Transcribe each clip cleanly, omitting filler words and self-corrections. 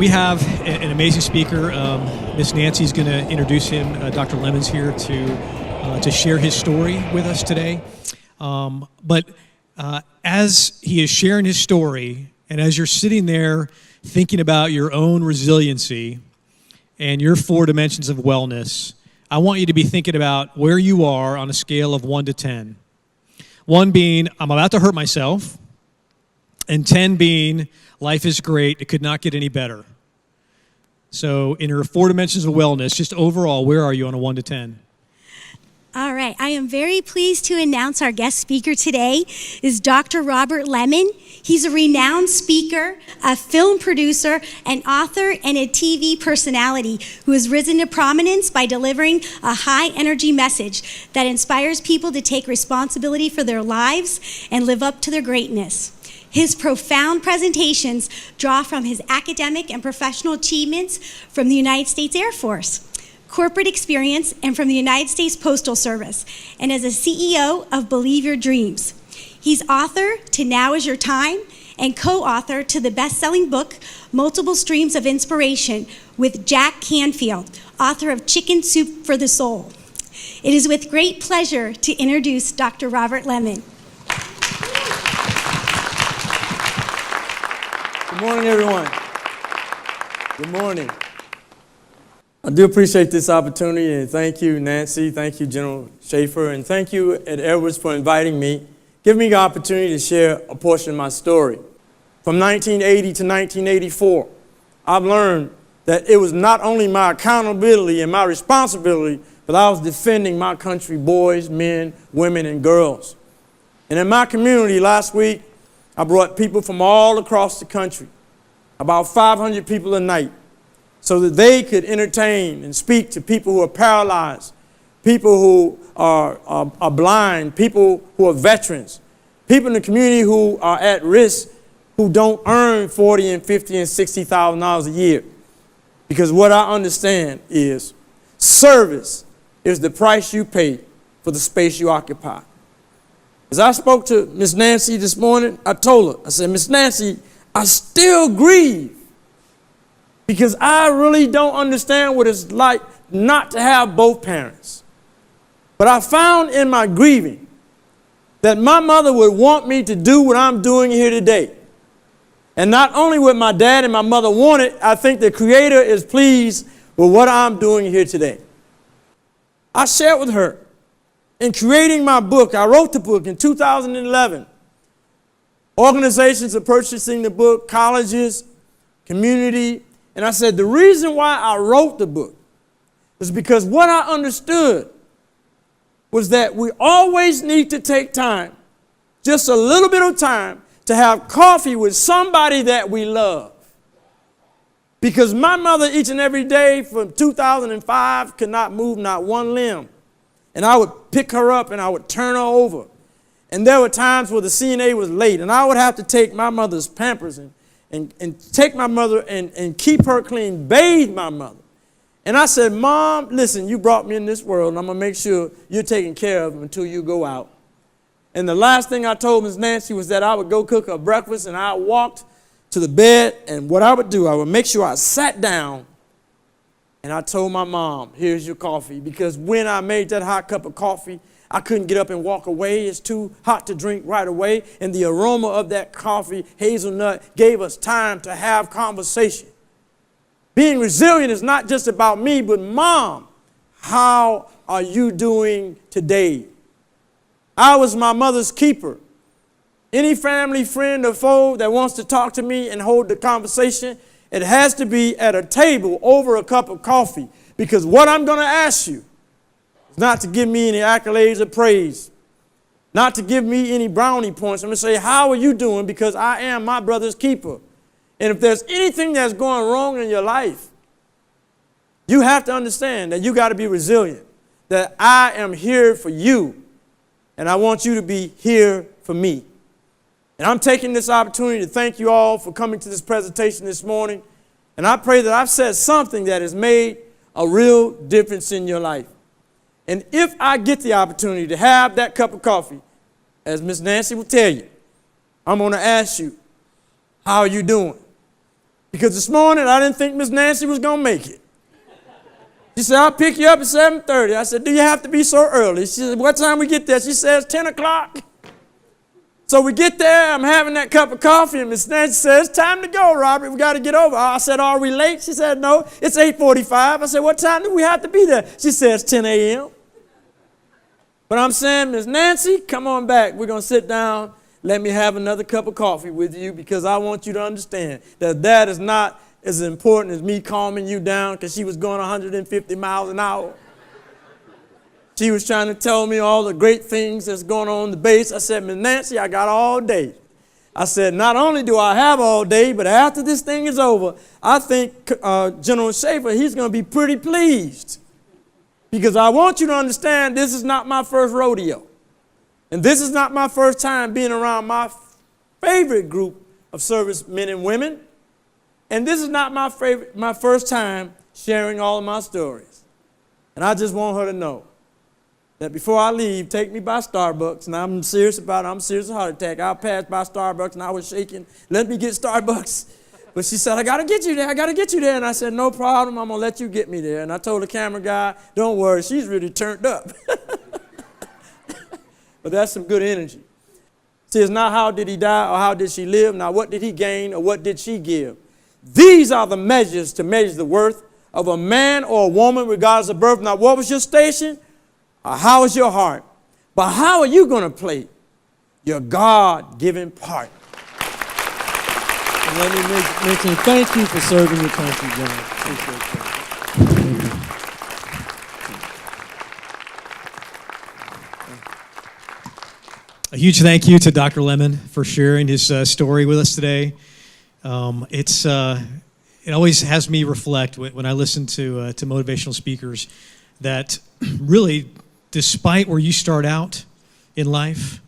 We have an amazing speaker. Miss Nancy's going to introduce him. Dr. Lemon's here to share his story with us today. But as he is sharing his story, and as you're sitting there thinking about your own resiliency and your 4 dimensions of wellness, I want you to be thinking about where you are on a scale of 1 to 10. 1 being, I'm about to hurt myself, and 10 being, life is great, it could not get any better. So in your 4 dimensions of wellness, just overall, where are you on a 1 to 10? All right, I am very pleased to announce our guest speaker today is Dr. Robert Lemon. He's a renowned speaker, a film producer, an author, and a TV personality who has risen to prominence by delivering a high-energy message that inspires people to take responsibility for their lives and live up to their greatness. His profound presentations draw from his academic and professional achievements from the United States Air Force, corporate experience, and from the United States Postal Service, and as a CEO of Believe Your Dreams. He's author to Now Is Your Time and co-author to the best-selling book, Multiple Streams of Inspiration, with Jack Canfield, author of Chicken Soup for the Soul. It is with great pleasure to introduce Dr. Robert Lemon. Good morning, everyone. Good morning. I do appreciate this opportunity, and thank you, Nancy, thank you, General Schaefer, and thank you at Edwards for inviting me, giving me the opportunity to share a portion of my story. From 1980 to 1984, I've learned that it was not only my accountability and my responsibility, but I was defending my country, boys, men, women, and girls. And in my community last week, I brought people from all across the country, about 500 people a night, so that they could entertain and speak to people who are paralyzed, people who are blind, people who are veterans, people in the community who are at risk, who don't earn $40,000 and $50,000 and $60,000 a year. Because what I understand is service is the price you pay for the space you occupy. As I spoke to Miss Nancy this morning, I told her, I said, Miss Nancy, I still grieve because I really don't understand what it's like not to have both parents. But I found in my grieving that my mother would want me to do what I'm doing here today. And not only what my dad and my mother wanted, I think the Creator is pleased with what I'm doing here today. I shared with her. In creating my book, I wrote the book in 2011. Organizations are purchasing the book, colleges, community. And I said, the reason why I wrote the book is because what I understood was that we always need to take time, just a little bit of time, to have coffee with somebody that we love. Because my mother each and every day from 2005 could not move not one limb. And I would pick her up and I would turn her over. And there were times where the CNA was late and I would have to take my mother's Pampers and take my mother and keep her clean, bathe my mother. And I said, Mom, listen, you brought me in this world and I'm going to make sure you're taken care of until you go out. And the last thing I told Ms. Nancy was that I would go cook her breakfast and I walked to the bed, and what I would do, I would make sure I sat down. And I told my mom, here's your coffee, because when I made that hot cup of coffee, I couldn't get up and walk away. It's too hot to drink right away. And the aroma of that coffee, hazelnut, gave us time to have conversation. Being resilient is not just about me, but Mom, how are you doing today? I was my mother's keeper. Any family, friend, or foe that wants to talk to me and hold the conversation, it has to be at a table over a cup of coffee, because what I'm going to ask you is not to give me any accolades or praise, not to give me any brownie points. I'm going to say, how are you doing? Because I am my brother's keeper. And if there's anything that's going wrong in your life, you have to understand that you got to be resilient, that I am here for you, and I want you to be here for me. And I'm taking this opportunity to thank you all for coming to this presentation this morning. And I pray that I've said something that has made a real difference in your life. And if I get the opportunity to have that cup of coffee, as Miss Nancy will tell you, I'm going to ask you, how are you doing? Because this morning I didn't think Miss Nancy was going to make it. She said, I'll pick you up at 7:30. I said, do you have to be so early? She said, what time we get there? She says, 10 o'clock. So we get there, I'm having that cup of coffee, and Miss Nancy says, time to go, Robert, we got to get over. I said, are we late? She said, no, it's 8:45. I said, what time do we have to be there? She says, 10 a.m. But I'm saying, Miss Nancy, come on back. We're going to sit down. Let me have another cup of coffee with you, because I want you to understand that is not as important as me calming you down, because she was going 150 miles an hour. She was trying to tell me all the great things that's going on in the base. I said, Miss Nancy, I got all day. I said, not only do I have all day, but after this thing is over, I think General Schaefer, he's going to be pretty pleased. Because I want you to understand this is not my first rodeo. And this is not my first time being around my favorite group of servicemen and women. And this is not my first time sharing all of my stories. And I just want her to know that before I leave, take me by Starbucks, and I'm serious about it. I'm serious of a heart attack. I passed by Starbucks, and I was shaking. Let me get Starbucks. But she said, I got to get you there. I got to get you there. And I said, no problem. I'm going to let you get me there. And I told the camera guy, don't worry. She's really turned up. But that's some good energy. See, it's not how did he die or how did she live. Now, what did he gain or what did she give? These are the measures to measure the worth of a man or a woman regardless of birth. Now, what was your station? Or how is your heart? But how are you going to play your God-given part? And let me mention, thank you for serving your country, John. Appreciate that. A huge thank you to Dr. Lemon for sharing his story with us today. It always has me reflect when I listen to motivational speakers that really, despite where you start out in life,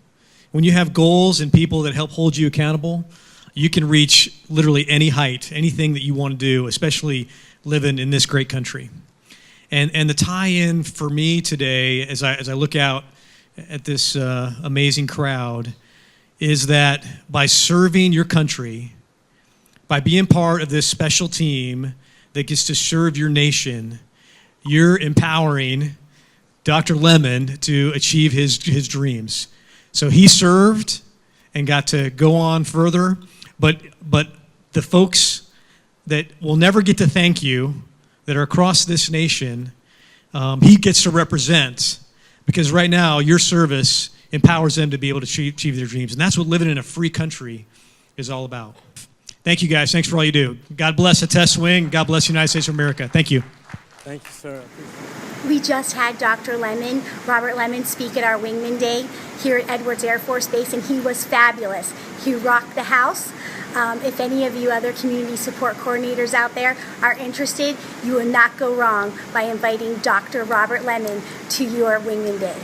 when you have goals and people that help hold you accountable, you can reach literally any height, anything that you want to do, especially living in this great country. And the tie-in for me today, as I look out at this amazing crowd, is that by serving your country, by being part of this special team that gets to serve your nation, you're empowering Dr. Lemon to achieve his dreams. So he served and got to go on further, but the folks that will never get to thank you that are across this nation, he gets to represent, because right now your service empowers them to be able to achieve their dreams. And that's what living in a free country is all about. Thank you, guys. Thanks for all you do. God bless the Test Wing. God bless the United States of America. Thank you. Thank you, sir. We just had Dr. Lemon, Robert Lemon, speak at our Wingman Day here at Edwards Air Force Base, and he was fabulous. He rocked the house. If any of you other community support coordinators out there are interested, you will not go wrong by inviting Dr. Robert Lemon to your Wingman Day.